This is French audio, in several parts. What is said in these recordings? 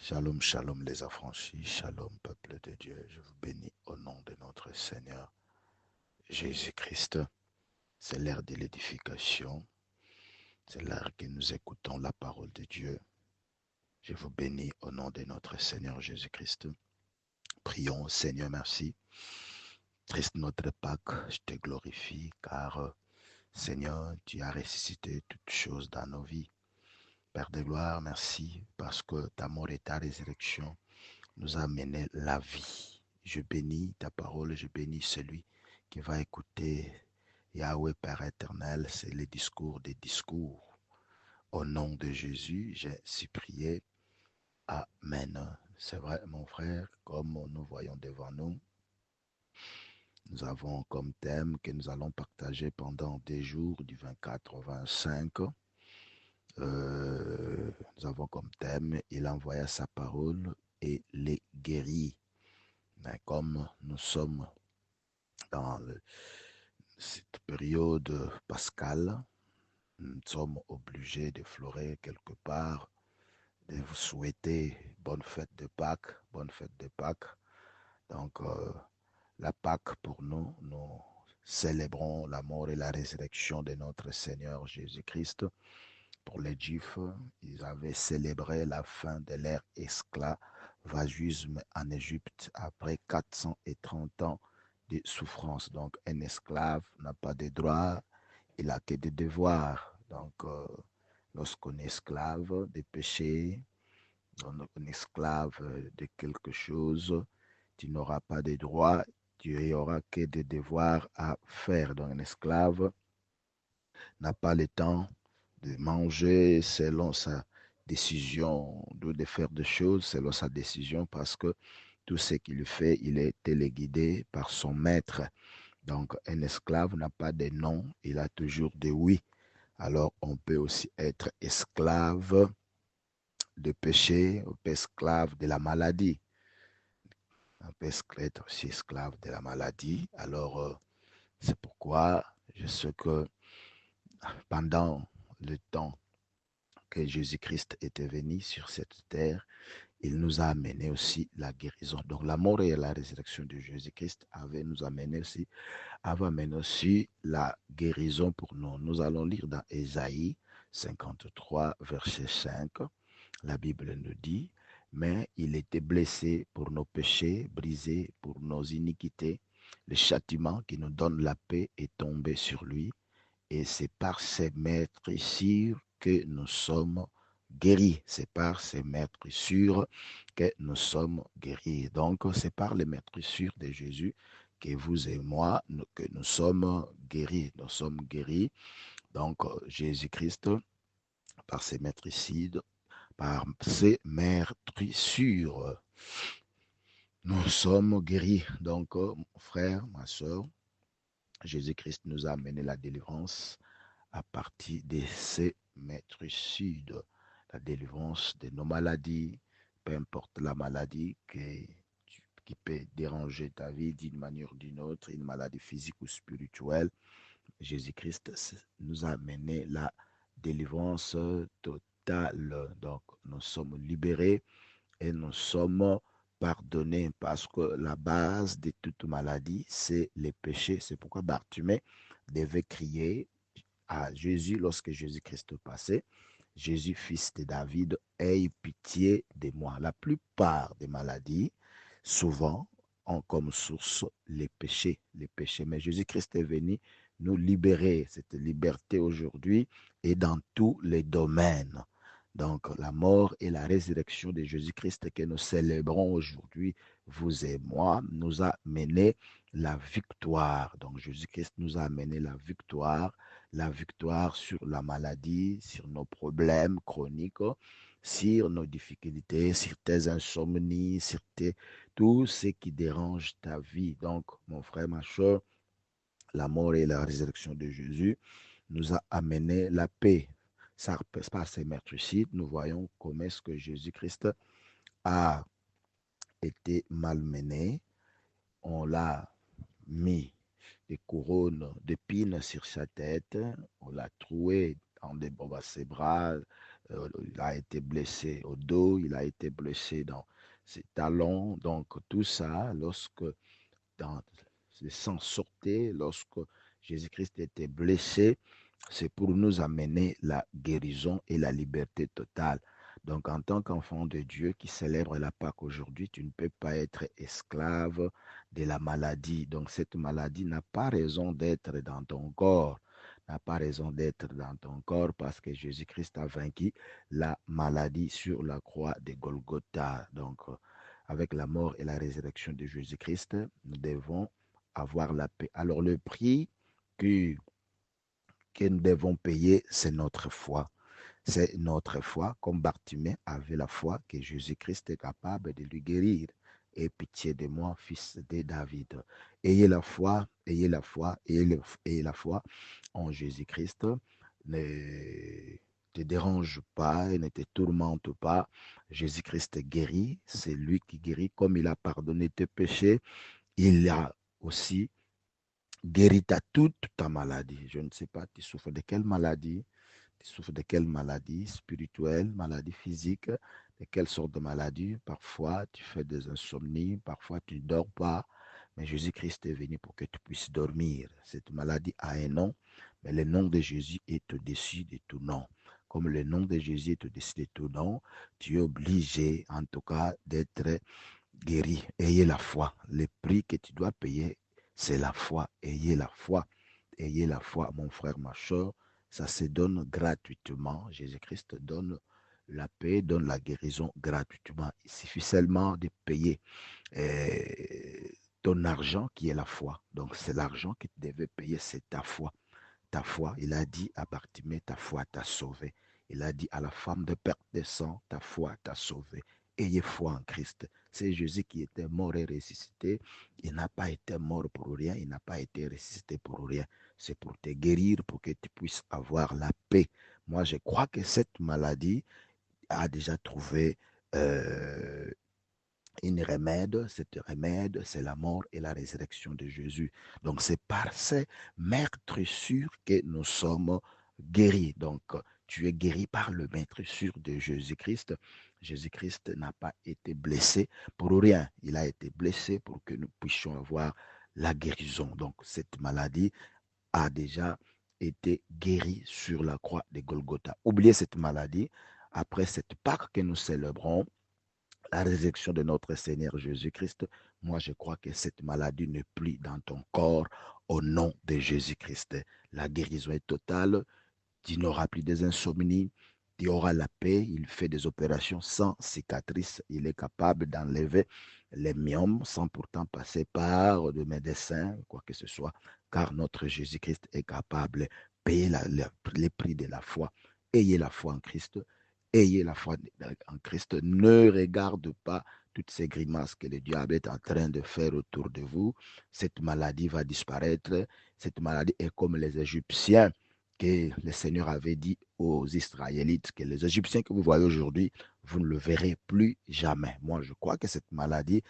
Shalom, shalom les affranchis, shalom peuple de Dieu. Je vous bénis au nom de notre Seigneur Jésus-Christ. C'est l'heure de l'édification. C'est l'heure que nous écoutons la parole de Dieu. Je vous bénis au nom de notre Seigneur Jésus-Christ. Prions, Seigneur, merci. Christ notre Pâque, je te glorifie car, Seigneur, tu as ressuscité toutes choses dans nos vies. Père de gloire, merci parce que ta mort et ta résurrection nous a mené la vie. Je bénis ta parole, je bénis celui qui va écouter Yahweh Père éternel, c'est le discours des discours. Au nom de Jésus, j'ai ainsi prié. Amen. C'est vrai, mon frère, comme nous voyons devant nous, nous avons comme thème que nous allons partager pendant des jours du 24 au 25. Nous avons comme thème, il envoya sa parole et les guérit. Mais comme nous sommes dans cette période pascale, nous sommes obligés de fleurer quelque part, de vous souhaiter bonne fête de Pâques, bonne fête de Pâques. Donc, la Pâques pour nous, nous célébrons la mort et la résurrection de notre Seigneur Jésus-Christ. Pour les Juifs, ils avaient célébré la fin de l'ère esclavagisme en Égypte après 430 ans de souffrance. Donc, un esclave n'a pas de droits, il a que des devoirs. Donc, lorsqu'on est esclave des péchés, on est esclave de quelque chose, tu n'auras pas de droits, tu n'auras que des devoirs à faire. Donc, un esclave n'a pas le temps de manger selon sa décision, de faire des choses selon sa décision, parce que tout ce qu'il fait, il est téléguidé par son maître. Donc, un esclave n'a pas de non, il a toujours des oui. Alors, on peut aussi être esclave de péché, on peut être esclave de la maladie. On peut être aussi esclave de la maladie. Alors, c'est pourquoi je sais que pendant le temps que Jésus-Christ était venu sur cette terre, il nous a amené aussi la guérison. Donc la mort et la résurrection de Jésus-Christ avait amené aussi la guérison pour nous. Nous allons lire dans Ésaïe 53, verset 5. La Bible nous dit, mais il était blessé pour nos péchés, brisé pour nos iniquités. Le châtiment qui nous donne la paix est tombé sur lui et c'est par ses maîtrissures que nous sommes guéris. C'est par ses maîtrissures que nous sommes guéris. Donc, c'est par les maîtrissures de Jésus que vous et moi, que nous sommes guéris. Nous sommes guéris. Donc, Jésus-Christ, par ses maîtricides, par ses maîtrissures, nous sommes guéris. Donc, mon frère, ma soeur, Jésus-Christ nous a amené la délivrance à partir de ces maîtricides, la délivrance de nos maladies, peu importe la maladie qui peut déranger ta vie d'une manière ou d'une autre, une maladie physique ou spirituelle. Jésus-Christ nous a amené la délivrance totale. Donc, nous sommes libérés et nous sommes pardonnés parce que la base de toute maladie, c'est les péchés. C'est pourquoi Bartimée devait crier à Jésus lorsque Jésus-Christ passait. Jésus, fils de David, aie pitié de moi. La plupart des maladies, souvent, ont comme source les péchés, les péchés. Mais Jésus-Christ est venu nous libérer. Cette liberté aujourd'hui est dans tous les domaines. Donc, la mort et la résurrection de Jésus-Christ que nous célébrons aujourd'hui, vous et moi, nous a mené la victoire. Donc, Jésus-Christ nous a amené la victoire sur la maladie, sur nos problèmes chroniques, sur nos difficultés, sur tes insomnies, sur tout ce qui dérange ta vie. Donc, mon frère, ma soeur, la mort et la résurrection de Jésus nous a amené la paix. Ça, par ces maîtricides, nous voyons comment est-ce que Jésus-Christ a été malmené. On l'a mis des couronnes d'épines sur sa tête, on l'a troué dans ses bras, il a été blessé au dos, il a été blessé dans ses talons. Donc tout ça, lorsque dans le sang sortait, lorsque Jésus-Christ était blessé, c'est pour nous amener la guérison et la liberté totale. Donc, en tant qu'enfant de Dieu qui célèbre la Pâque aujourd'hui, tu ne peux pas être esclave de la maladie. Donc, cette maladie n'a pas raison d'être dans ton corps, n'a pas raison d'être dans ton corps parce que Jésus-Christ a vaincu la maladie sur la croix de Golgotha. Donc, avec la mort et la résurrection de Jésus-Christ, nous devons avoir la paix. Alors, le prix que nous devons payer, c'est notre foi. C'est notre foi, comme Bartimée avait la foi que Jésus-Christ est capable de lui guérir. Aie pitié de moi, fils de David. Ayez la foi, ayez la foi, ayez la foi en Jésus-Christ. Ne te dérange pas et ne te tourmente pas. Jésus-Christ guérit, c'est lui qui guérit. Comme il a pardonné tes péchés, il a aussi guéri toute ta maladie. Je ne sais pas, tu souffres de quelle maladie? Tu souffres de quelle maladie spirituelle, maladie physique, de quelle sorte de maladie? Parfois, tu fais des insomnies, parfois, tu ne dors pas. Mais Jésus-Christ est venu pour que tu puisses dormir. Cette maladie a un nom, mais le nom de Jésus est au-dessus de tout nom. Comme le nom de Jésus est au-dessus de tout nom, tu es obligé, en tout cas, d'être guéri. Ayez la foi. Le prix que tu dois payer, c'est la foi. Ayez la foi. Ayez la foi, mon frère, ma soeur. Ça se donne gratuitement. Jésus-Christ donne la paix, donne la guérison gratuitement. Il suffit seulement de payer ton argent qui est la foi. Donc, c'est l'argent que tu devais payer, c'est ta foi. Ta foi, il a dit à Bartimée, ta foi t'a sauvé. Il a dit à la femme de perte de sang, ta foi t'a sauvé. Ayez foi en Christ. C'est Jésus qui était mort et ressuscité. Il n'a pas été mort pour rien, il n'a pas été ressuscité pour rien. C'est pour te guérir, pour que tu puisses avoir la paix. Moi, je crois que cette maladie a déjà trouvé une remède. Cette remède, c'est la mort et la résurrection de Jésus. Donc, c'est par ces maîtres sûrs que nous sommes guéris. Donc, tu es guéri par le maître sûr de Jésus-Christ. Jésus-Christ n'a pas été blessé pour rien. Il a été blessé pour que nous puissions avoir la guérison. Donc, cette maladie a déjà été guérie sur la croix de Golgotha. Oubliez cette maladie. Après cette Pâque que nous célébrons, la résurrection de notre Seigneur Jésus-Christ, moi je crois que cette maladie n'est plus dans ton corps au nom de Jésus-Christ. La guérison est totale, tu n'auras plus des insomnies, tu auras la paix, il fait des opérations sans cicatrice, il est capable d'enlever les myomes sans pourtant passer par de médecins, quoi que ce soit, car notre Jésus-Christ est capable de payer les prix de la foi. Ayez la foi en Christ, ayez la foi en Christ, ne regarde pas toutes ces grimaces que le diable est en train de faire autour de vous. Cette maladie va disparaître, cette maladie est comme les Égyptiens que le Seigneur avait dit aux Israélites, que les Égyptiens que vous voyez aujourd'hui, vous ne le verrez plus jamais. Moi, je crois que cette maladie,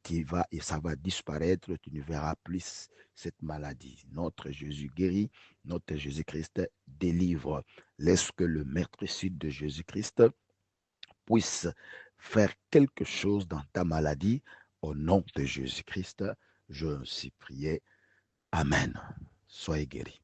et ça va disparaître, tu ne verras plus cette maladie. Notre Jésus guérit, notre Jésus-Christ délivre. Laisse que le maîtricide de Jésus-Christ puisse faire quelque chose dans ta maladie. Au nom de Jésus-Christ, je suis prié. Amen. Soyez guéris.